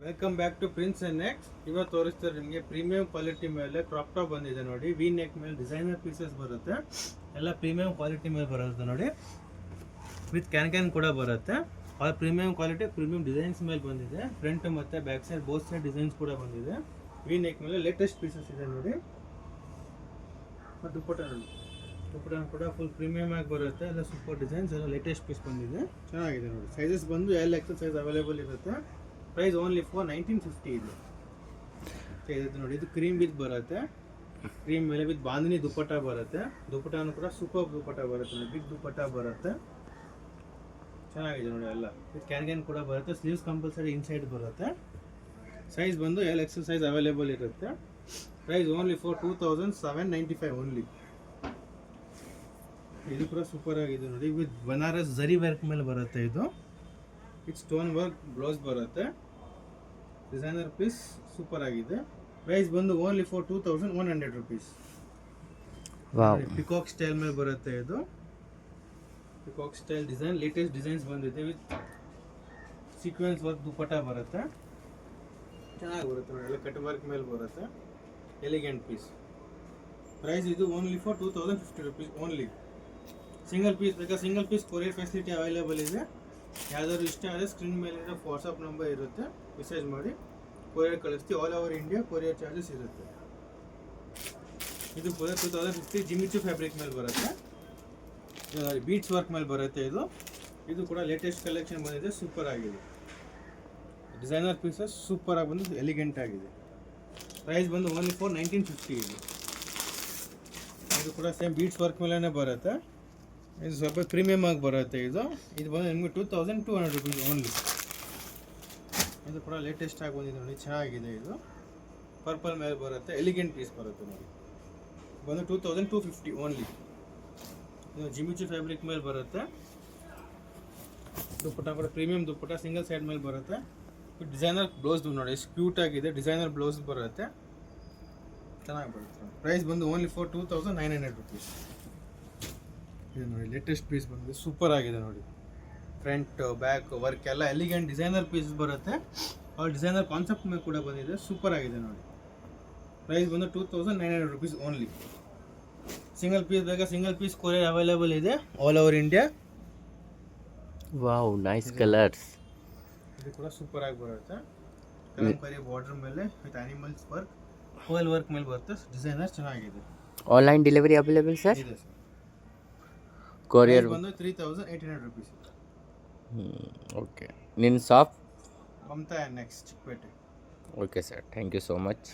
Welcome back to Prince and Next. ಇವತ್ತು ತೋರಿಸ್ತಾರೆ ನಿಮಗೆ ಪ್ರೀಮಿಯಂ ಕ್ವಾಲಿಟಿ ಮೇಲೆ ಕ್ರಾಪ್ ಟಾಪ್ ಬಂದಿದೆ ನೋಡಿ. ವಿ ನೆಕ್ ಮೇಲೆ ಡಿಸೈನರ್ ಪೀಸಸ್ ಬರುತ್ತೆ, ಎಲ್ಲ ಪ್ರೀಮಿಯಂ ಕ್ವಾಲಿಟಿ ಮೇಲೆ ಬರುತ್ತೆ ನೋಡಿ. ವಿತ್ ಕ್ಯಾನ್ ಕೂಡ ಬರುತ್ತೆ. All premium quality premium designs ಮೇಲೆ ಬಂದಿದೆ. ಫ್ರಂಟ್ ಮತ್ತು back side both side designs ಕೂಡ ಬಂದಿದೆ. ವಿ ನೆಕ್ ಮೇಲೆ ಲೇಟೆಸ್ಟ್ ಪೀಸಸ್ ಇದೆ ನೋಡಿ. ಮತ್ತು ದುಪ್ಪಟ ಕೂಡ ಫುಲ್ ಪ್ರೀಮಿಯಂ ಆಗಿ ಬರುತ್ತೆ. ಎಲ್ಲ ಸೂಪರ್ ಡಿಸೈನ್ಸ್, ಎಲ್ಲ ಲೇಟೆಸ್ಟ್ ಪೀಸ್ ಬಂದಿದೆ, ಚೆನ್ನಾಗಿದೆ ನೋಡಿ. ಸೈಜಸ್ ಬಂದು ಎಲ್ ಎಕ್ಸೆಲ್ ಸೈಜ್ ಅವೈಲೇಬಲ್ ಇರುತ್ತೆ. ಪ್ರೈಸ್ ಓನ್ಲಿ ಫಾರ್ 1950 ಇದೆ. ಇದು ನೋಡಿ, ಇದು ಕ್ರೀಮ್ ವಿತ್ ಬರುತ್ತೆ. ಕ್ರೀಮ್ ಮೇಲೆ ವಿತ್ ಬಾಂದಿನಿ ದುಪ್ಪಟ್ಟ ಬರುತ್ತೆ. ದುಪ್ಪಟ್ಟನೂ ಕೂಡ ಸೂಪರ್ ದುಪ್ಪಟ್ಟ ಬರುತ್ತೆ ನೋಡಿ, ಬಿಗ್ ದುಪ್ಪಟ್ಟ ಬರುತ್ತೆ, ಚೆನ್ನಾಗಿದೆ ನೋಡಿ. ಎಲ್ಲ ವಿತ್ ಕ್ಯಾನ್ ಕೂಡ ಬರುತ್ತೆ. ಸ್ಲೀವ್ಸ್ ಕಂಪಲ್ಸರಿ ಇನ್ಸೈಡ್ ಬರುತ್ತೆ. ಸೈಜ್ ಬಂದು ಎಲ್ ಎಕ್ಸೆಲ್ ಸೈಜ್ ಅವೈಲೇಬಲ್ ಇರುತ್ತೆ. Price only for 2795 only. ಇದು ಕೂಡ ಸೂಪರ್ ಆಗಿದೆ ನೋಡಿ. ವಿತ್ ಬನಾರಸ್ ಜರಿ ವರ್ಕ್ ಮೇಲೆ ಬರುತ್ತೆ. ಇದು ವಿತ್ ಸ್ಟೋನ್ ವರ್ಕ್ ಬ್ಲೌಸ್ ಬರುತ್ತೆ. ಡಿಸೈನರ್ ಪೀಸ್ ಸೂಪರ್ ಆಗಿದೆ. ಪ್ರೈಸ್ ಬಂದು only for 2100 rupees. Peacock style ಮೇಲೆ ಬರುತ್ತೆ. ಇದು peacock style design, latest designs ಬಂದಿದೆ. ವಿತ್ ಸೀಕ್ವೆನ್ಸ್ ವರ್ಕ್ ದುಪ್ಪಟ್ಟ ಬರುತ್ತೆ, ಚೆನ್ನಾಗಿ ಬರುತ್ತೆ ನೋಡಿ. ಎಲ್ಲ ಕಟ್ ವರ್ಕ್ ಮೇಲೆ ಬರುತ್ತೆ. Elegant piece. ಪ್ರೈಸ್ ಇದು only for 2050 rupees only. Single piece ಬೇಕಾ single piece courier facility available ಇದೆ. ಯಾವ್ದಾದ್ರು ಇಷ್ಟ ಆದರೆ ಸ್ಕ್ರೀನ್ ಮೇಲೆ ವಾಟ್ಸಪ್ ನಂಬರ್ ಇರುತ್ತೆ, ಮೆಸೇಜ್ ಮಾಡಿ ಕೊರಿಯರ್ ಕಳಿಸ್ತೀವಿ. All over India courier charges ಇರುತ್ತೆ. ಇದು ಕೊರಿಯರ್ 2050 ಜಿಮಿಚು ಫ್ಯಾಬ್ರಿಕ್ ಮೇಲೆ ಬರುತ್ತೆ. ಬೀಟ್ಸ್ ವರ್ಕ್ ಮೇಲೆ ಬರುತ್ತೆ. ಇದು ಕೂಡ ಲೇಟೆಸ್ಟ್ ಕಲೆಕ್ಷನ್ ಬಂದಿದೆ, ಸೂಪರ್ ಆಗಿದೆ. ಡಿಸೈನರ್ ಪೀಸಸ್ ಸೂಪರ್ ಆಗಿ ಬಂದು ಎಲಿಗೆಂಟ್ ಆಗಿದೆ. ಪ್ರೈಸ್ ಬಂದು ಓನ್ಲಿ ಫಾರ್ 1950 ಇದೆ. ಇದು ಕೂಡ ಸೇಮ್ ಬೀಟ್ಸ್ ವರ್ಕ್ ಮೇಲೇ ಬರುತ್ತೆ. ಇದು ಸ್ವಲ್ಪ ಪ್ರೀಮಿಯಮ್ ಆಗಿ ಬರುತ್ತೆ. ಇದು ಬಂದು ನಿಮಗೆ 2200 rupees ಓನ್ಲಿ. ಇದು ಕೂಡ ಲೇಟೆಸ್ಟ್ ಆಗಿ ಬಂದಿದೆ ನೋಡಿ, ಚೆನ್ನಾಗಿದೆ. ಇದು ಪರ್ಪಲ್ ಮೇಲೆ ಬರುತ್ತೆ, ಎಲಿಗೆಂಟ್ ಪೀಸ್ ಬರುತ್ತೆ ನೋಡಿ. ಬಂದು 2250 ಓನ್ಲಿ. ಇದು ಜಿಮಿಚು ಫ್ಯಾಬ್ರಿಕ್ ಮೇಲೆ ಬರುತ್ತೆ. ದುಪ್ಪಟ್ಟ ಕೂಡ ಪ್ರೀಮಿಯಂ ದುಪ್ಪಟ್ಟ ಸಿಂಗಲ್ ಸೈಡ್ ಮೇಲೆ ಬರುತ್ತೆ. ಡಿಸೈನರ್ ಬ್ಲೌಸ್ ನೋಡಿ, ಎಷ್ಟು ಕ್ಯೂಟ್ ಆಗಿದೆ. ಡಿಸೈನರ್ ಬ್ಲೌಸ್ ಬರುತ್ತೆ, ಚೆನ್ನಾಗಿ ಬರುತ್ತೆ. ಪ್ರೈಸ್ ಬಂದು ಓನ್ಲಿ ಫಾರ್ 2900 rupees. ಇದು ನೋಡಿ, ಲೇಟೆಸ್ಟ್ ಪೀಸ್ ಬಂದಿದೆ, ಸೂಪರ್ ಆಗಿದೆ ನೋಡಿ. ಫ್ರಂಟ್ ಬ್ಯಾಕ್ ವರ್ಕ್ ಎಲ್ಲ ಎಲಿಗೆಂಟ್ ಡಿಸೈನರ್ ಪೀಸ್ ಬರುತ್ತೆ. ಅವ್ರ ಡಿಸೈನರ್ ಕಾನ್ಸೆಪ್ಟ್ ಮೇಲೆ ಕೂಡ ಬಂದಿದೆ, ಸೂಪರ್ ಆಗಿದೆ ನೋಡಿ. ಪ್ರೈಸ್ ಬಂದು 2900 rupees ಓನ್ಲಿ. ಸಿಂಗಲ್ ಪೀಸ್ ಬೇಕಾ ಸಿಂಗಲ್ ಪೀಸ್ ಕೊರಿಯರ್ ಅವೈಲೇಬಲ್ ಇದೆ all over India. Wow, nice colours. ಇದು ಕೂಡ ಸೂಪರ್ ಆಗಿ ಬರುತ್ತೆ. ಕಲಂಕಾರಿ ಬಾರ್ಡರ್ ಮೇಲೆ with animals work, foil work ಮೇಲೆ ಬರುತ್ತೆ. ಡಿಸೈನರ್ ಚೆನ್ನಾಗಿದೆ. Online delivery available sir? ಇದೆ ಸರ್. ಕೊರಿಯರ್ ಬಂದು 3800 rupees. ಓಕೆ. ನಿನ್ನ shop? Mamata next Chikkapete. Okay sir, thank you so much.